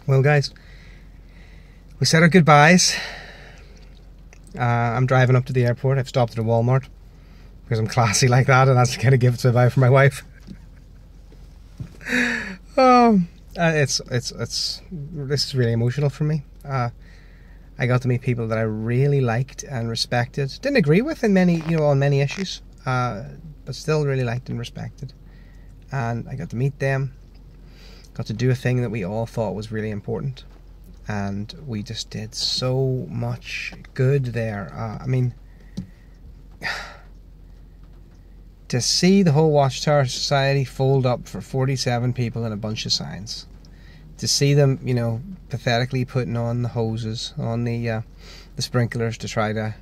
Well, guys, we said our goodbyes. I'm driving up to the airport. I've stopped at a Walmart because I'm classy like that, and that's the kind of gifts I buy for my wife. This is really emotional for me. I got to meet people that I really liked and respected. Didn't agree with in many, on many issues, but still really liked and respected. And I got to meet them. Got to do a thing that we all thought was really important, and we just did so much good there. I mean, to see the whole Watchtower Society fold up for 47 people and a bunch of signs, to see them, pathetically putting on the hoses, on the sprinklers to try to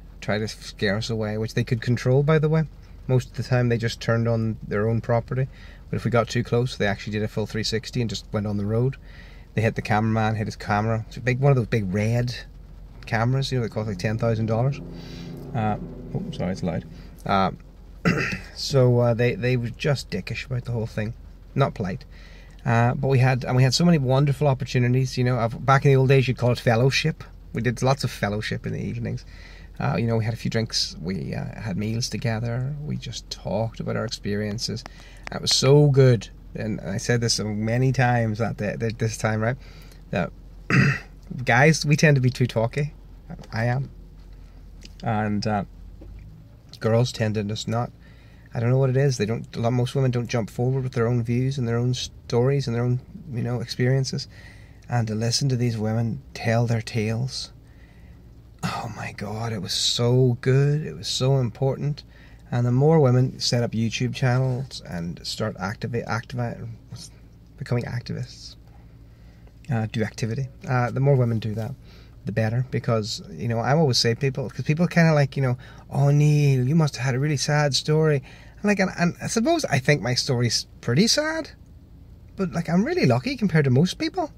scare us away, which they could control, by the way. Most of the time they just turned on their own property, but if we got too close, they actually did a full 360 and just went on the road. They hit the cameraman, hit his camera. It's one of those big red cameras, they cost like $10,000. Oh, sorry, it's loud. So they were just dickish about the whole thing, not polite. But we had so many wonderful opportunities. Back in the old days, you'd call it fellowship. We did lots of fellowship in the evenings. We had a few drinks. We had meals together. We just talked about our experiences. It was so good. And I said this many times this time, right? That guys, we tend to be too talky. I am. And girls tend to just not. I don't know what it is. Most women don't jump forward with their own views and their own stories and their own, experiences. And to listen to these women tell their tales, oh my God, it was so good. It was so important. And the more women set up YouTube channels and start becoming activists, do activity, the more women do that, the better. Because, I always say people kind of like, oh Neil, you must have had a really sad story. And I suppose I think my story's pretty sad, but I'm really lucky compared to most people.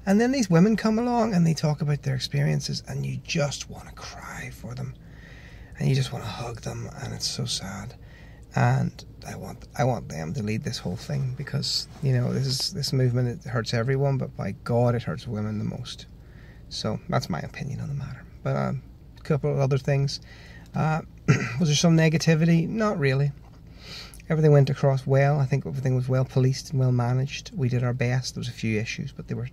And then these women come along and they talk about their experiences, and you just want to cry for them, and you just want to hug them, and it's so sad. And I want them to lead this whole thing, because this movement, it hurts everyone, but by God, it hurts women the most. So that's my opinion on the matter. But a couple of other things. Was there some negativity? Not really. Everything went across well. I think everything was well policed and well managed. We did our best. There was a few issues, but they were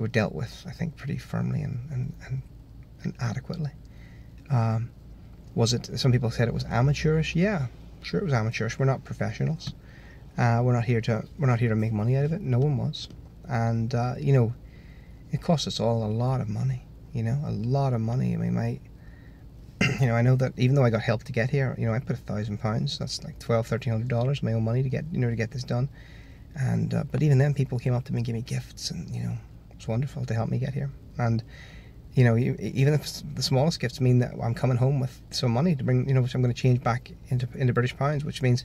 dealt with, I think, pretty firmly and adequately. Was it? Some people said it was amateurish. Yeah, sure, it was amateurish. We're not professionals. We're not here to make money out of it. No one was. And it cost us all a lot of money. A lot of money. I mean, I know that even though I got help to get here, I put £1,000. That's like $1,200-1,300 my own money to get, to get this done. And but even then, people came up to me and gave me gifts, and it was wonderful to help me get here. And even if the smallest gifts mean that I'm coming home with some money to bring, which I'm going to change back into British pounds, which means,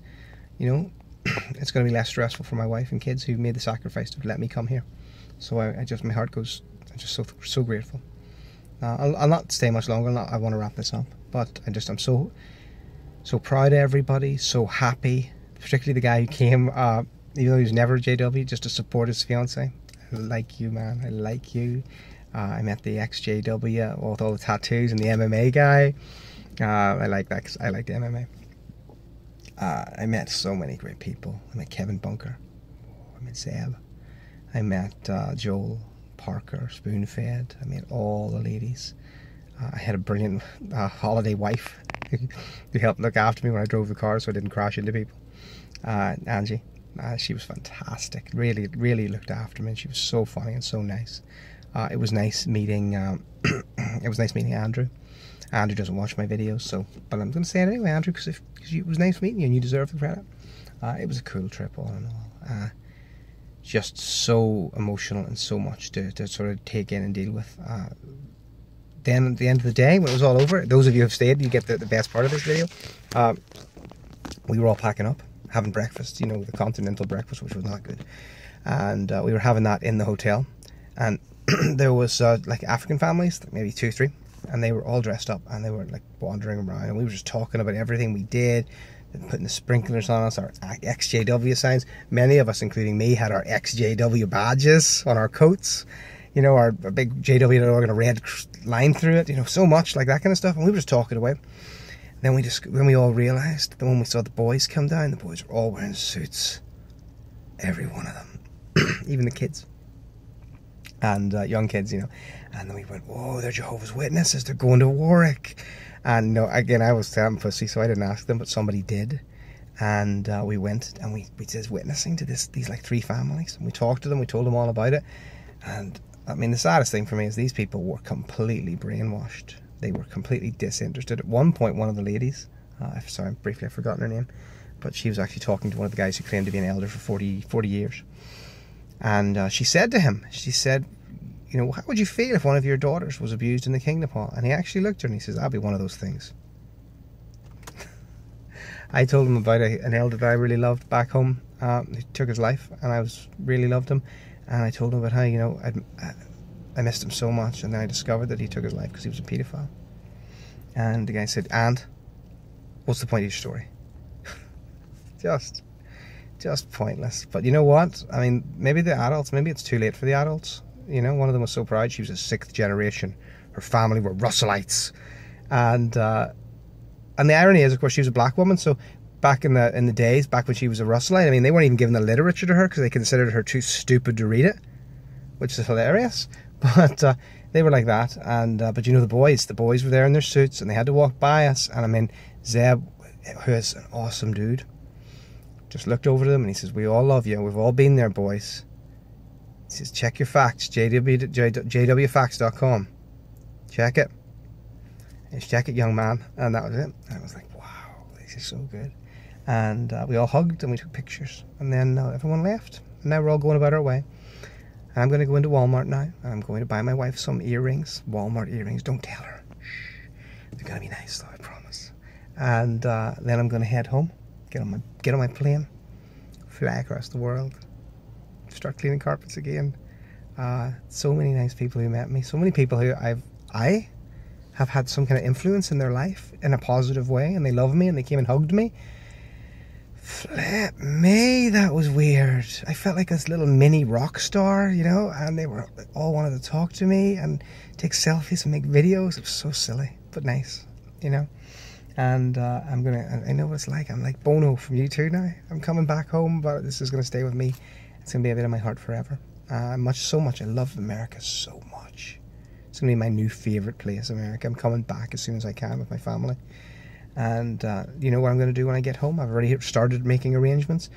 it's going to be less stressful for my wife and kids who made the sacrifice to let me come here. So my heart goes. I'm just so grateful. I'll not stay much longer. I want to wrap this up, but I'm so proud of everybody, so happy, particularly the guy who came, even though he was never a JW, just to support his fiance. I like you, man. I like you. I met the ex-JW with all the tattoos, and the MMA guy. I like that because I like the MMA. I met so many great people. I met Kevin Bunker. I met Seb. I met Joel Parker, Spoonfed. I met all the ladies. I had a brilliant holiday wife who helped look after me when I drove the car so I didn't crash into people. Angie, she was fantastic. Really, really looked after me, and she was so funny and so nice. It was nice meeting. It was nice meeting Andrew. Andrew doesn't watch my videos, but I'm going to say it anyway, Andrew, because it was nice meeting you, and you deserve the credit. It was a cool trip, all in all. Just so emotional and so much to sort of take in and deal with. Then at the end of the day, when it was all over, those of you who have stayed, you get the best part of this video. We were all packing up, having breakfast, the continental breakfast, which was not good. And we were having that in the hotel. And there was like African families, maybe 2 or 3, and they were all dressed up, and they were like wandering around, and we were just talking about everything we did, putting the sprinklers on us, our XJW signs. Many of us, including me, had our XJW badges on our coats. you know, or a big JW.org and a red line through it, you know, so much like that kind of stuff. And we were just talking away. Then we all realised that when we saw the boys come down, the boys were all wearing suits. Every one of them. Even the kids. And young kids, you know. And then we went, whoa, they're Jehovah's Witnesses. They're going to Warwick. And no, again, I was damn pussy, so I didn't ask them, but somebody did. And we went and we did witnessing to these like 3 families. And we talked to them, we told them all about it. And I mean, the saddest thing for me is these people were completely brainwashed. They were completely disinterested. At one point, one of the ladies, sorry, briefly I've forgotten her name, but she was actually talking to one of the guys who claimed to be an elder for 40 years. And she said to him, she said, you know, how would you feel if one of your daughters was abused in the kingdom hall? And he actually looked at her and he says, I'll be one of those things. I told him about an elder that I really loved back home. He took his life and I really loved him. And I told him about how, you know, I missed him so much, and then I discovered that he took his life because he was a paedophile. And the guy said, and what's the point of your story? just pointless. But you know what? I mean, maybe the adults, maybe it's too late for the adults. You know, one of them was so proud. She was a 6th generation. Her family were Russellites. And the irony is, of course, she was a black woman. So back in the days, back when she was a Russelite, I mean, they weren't even giving the literature to her because they considered her too stupid to read it, which is hilarious. But they were like that. And but you know, the boys were there in their suits and they had to walk by us. And I mean, Zeb, who is an awesome dude, just looked over to them and he says, we all love you. We've all been there, boys. He says, check your facts, jwfacts.com. Check it. Just check it, young man. And that was it. And I was like, wow, this is so good. And we all hugged and we took pictures. And then everyone left. And now we're all going about our way. And I'm going to go into Walmart now, and I'm going to buy my wife some earrings, Walmart earrings. Don't tell her. Shh. They're going to be nice, though, I promise. And then I'm going to head home, get on my plane, fly across the world, start cleaning carpets again. So many nice people who met me, so many people who I have had some kind of influence in their life in a positive way, and they love me, and they came and hugged me. Flip me, that was weird. I felt like this little mini rock star, you know, and they all wanted to talk to me and take selfies and make videos. It was so silly, but nice, you know. And I know what it's like. I'm like Bono from U2 now. I'm coming back home, but this is going to stay with me. It's going to be a bit of my heart forever. So much. I love America so much. It's going to be my new favourite place, America. I'm coming back as soon as I can with my family. And you know what I'm going to do when I get home? I've already started making arrangements.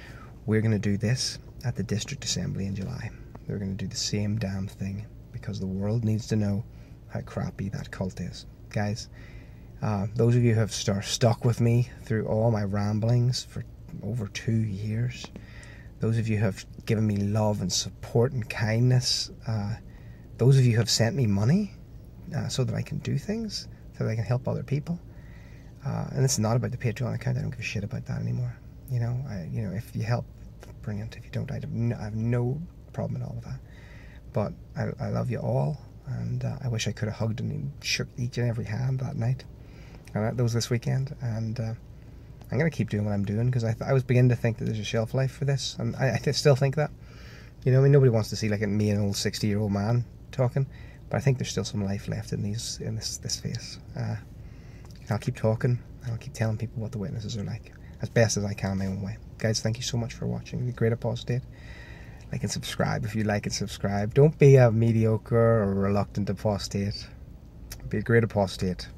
We're going to do this at the District Assembly in July. We're going to do the same damn thing because the world needs to know how crappy that cult is. Guys, those of you who have stuck with me through all my ramblings for over 2 years, those of you who have given me love and support and kindness, those of you who have sent me money so that I can do things, so that I can help other people. And it's not about the Patreon account. I don't give a shit about that anymore. You know, if you help, brilliant. If you don't, I have no problem at all with that. But I love you all, and I wish I could have hugged and shook each and every hand that night. That was this weekend, and I'm going to keep doing what I'm doing because I was beginning to think that there's a shelf life for this, and I still think that. You know, I mean, nobody wants to see like me, an old 60-year-old man talking, but I think there's still some life left in this face. I'll keep talking, and I'll keep telling people what the witnesses are like, as best as I can in my own way. Guys, thank you so much for watching The Great Apostate. Like and subscribe if you like and subscribe. Don't be a mediocre or reluctant apostate. Be a great apostate.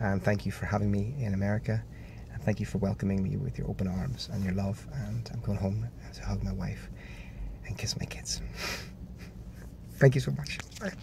And thank you for having me in America. And thank you for welcoming me with your open arms and your love. And I'm going home to hug my wife and kiss my kids. Thank you so much. Bye.